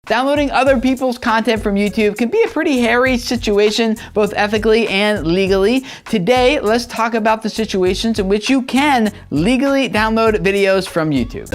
Downloading other people's content from YouTube can be a pretty hairy situation, both ethically and legally. Today, let's talk about the situations in which you can legally download videos from YouTube.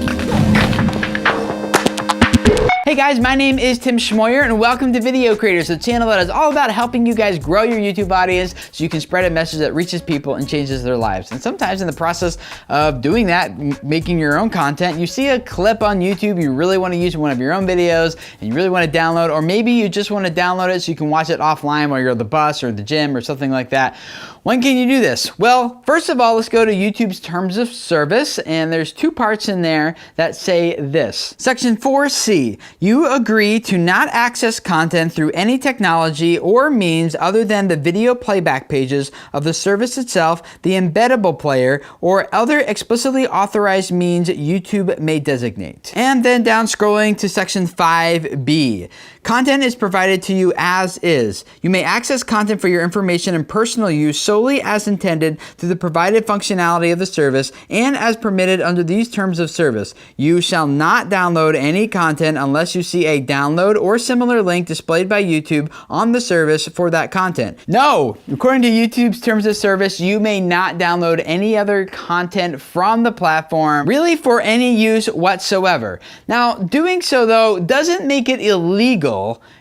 Hey guys, my name is Tim Schmoyer and welcome to Video Creators, a channel that is all about helping you guys grow your YouTube audience so you can spread a message that reaches people and changes their lives. And sometimes in the process of doing that, making your own content, you see a clip on YouTube you really want to use in one of your own videos and you really want to download, or maybe you just want to download it so you can watch it offline while you're at the bus or the gym or something like that. When can you do this? Well, first of all, let's go to YouTube's Terms of Service, and there's two parts in there that say this. Section 4C, you agree to not access content through any technology or means other than the video playback pages of the service itself, the embeddable player, or other explicitly authorized means YouTube may designate. And then down scrolling to section 5B. Content is provided to you as is. You may access content for your information and personal use solely as intended through the provided functionality of the service and as permitted under these terms of service. You shall not download any content unless you see a download or similar link displayed by YouTube on the service for that content. No! According to YouTube's terms of service, you may not download any other content from the platform, really for any use whatsoever. Now, doing so though doesn't make it illegal.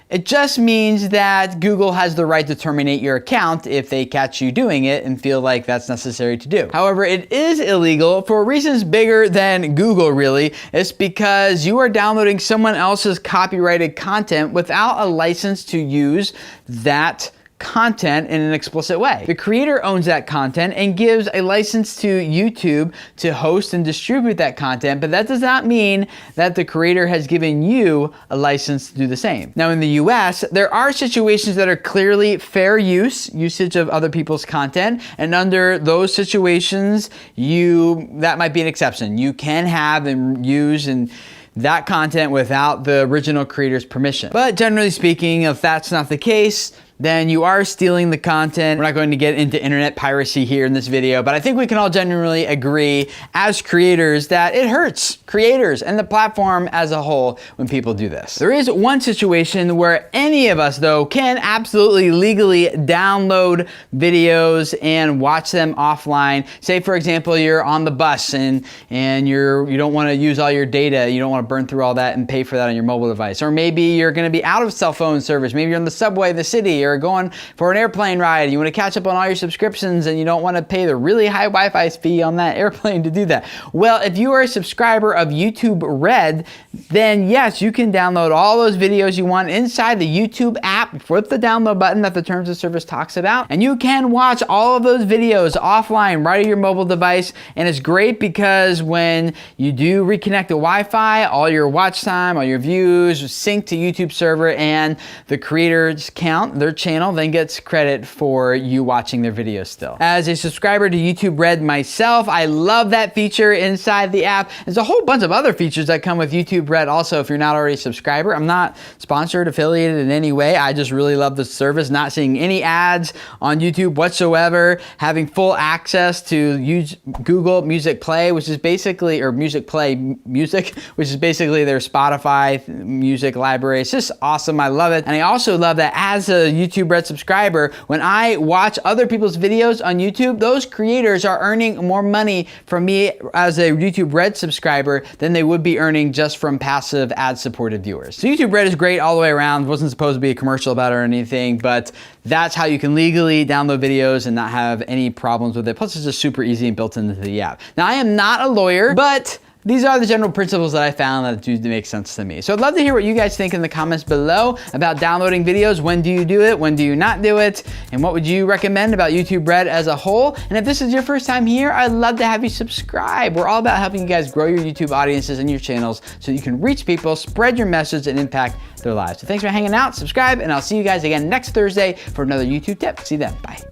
It just means that Google has the right to terminate your account if they catch you doing it and feel like that's necessary to do. However, it is illegal for reasons bigger than Google really. It's because you are downloading someone else's copyrighted content without a license to use that content in an explicit way. The creator owns that content and gives a license to YouTube to host and distribute that content, but that does not mean that the creator has given you a license to do the same. Now in the US, there are situations that are clearly fair usage of other people's content, and under those situations, that might be an exception. You can have and use that content without the original creator's permission. But generally speaking, if that's not the case, then you are stealing the content. We're not going to get into internet piracy here in this video, but I think we can all genuinely agree as creators that it hurts creators and the platform as a whole when people do this. There is one situation where any of us though can absolutely legally download videos and watch them offline. Say for example, you're on the bus and you don't want to use all your data, you don't want to burn through all that and pay for that on your mobile device. Or maybe you're going to be out of cell phone service, maybe you're in the subway, the city, or going for an airplane ride, you want to catch up on all your subscriptions and you don't want to pay the really high Wi-Fi fee on that airplane to do that. Well, if you are a subscriber of YouTube Red, then yes, you can download all those videos you want inside the YouTube app. Flip the download button that the terms of service talks about, and you can watch all of those videos offline right at your mobile device. And it's great because when you do reconnect the Wi-Fi, all your watch time, all your views sync to YouTube server, and the creators count, their channel then gets credit for you watching their videos still. As a subscriber to YouTube Red myself, I love that feature inside the app. There's a whole bunch of other features that come with YouTube Red also if you're not already a subscriber. I'm not sponsored, affiliated in any way. I just really love the service, not seeing any ads on YouTube whatsoever, having full access to use Google Music Play, which is basically, or Music Play Music, which is basically their Spotify music library. It's just awesome. I love it. And I also love that as a YouTube Red subscriber, when I watch other people's videos on YouTube, those creators are earning more money from me as a YouTube Red subscriber than they would be earning just from passive ad-supported viewers. So YouTube Red is great all the way around. It wasn't supposed to be a commercial about it or anything, but that's how you can legally download videos and not have any problems with it. Plus it's just super easy and built into the app. Now I am not a lawyer, but these are the general principles that I found that do make sense to me. So I'd love to hear what you guys think in the comments below about downloading videos. When do you do it? When do you not do it? And what would you recommend about YouTube Red as a whole? And if this is your first time here, I'd love to have you subscribe. We're all about helping you guys grow your YouTube audiences and your channels so you can reach people, spread your message, and impact their lives. So thanks for hanging out, subscribe, and I'll see you guys again next Thursday for another YouTube tip. See you then, bye.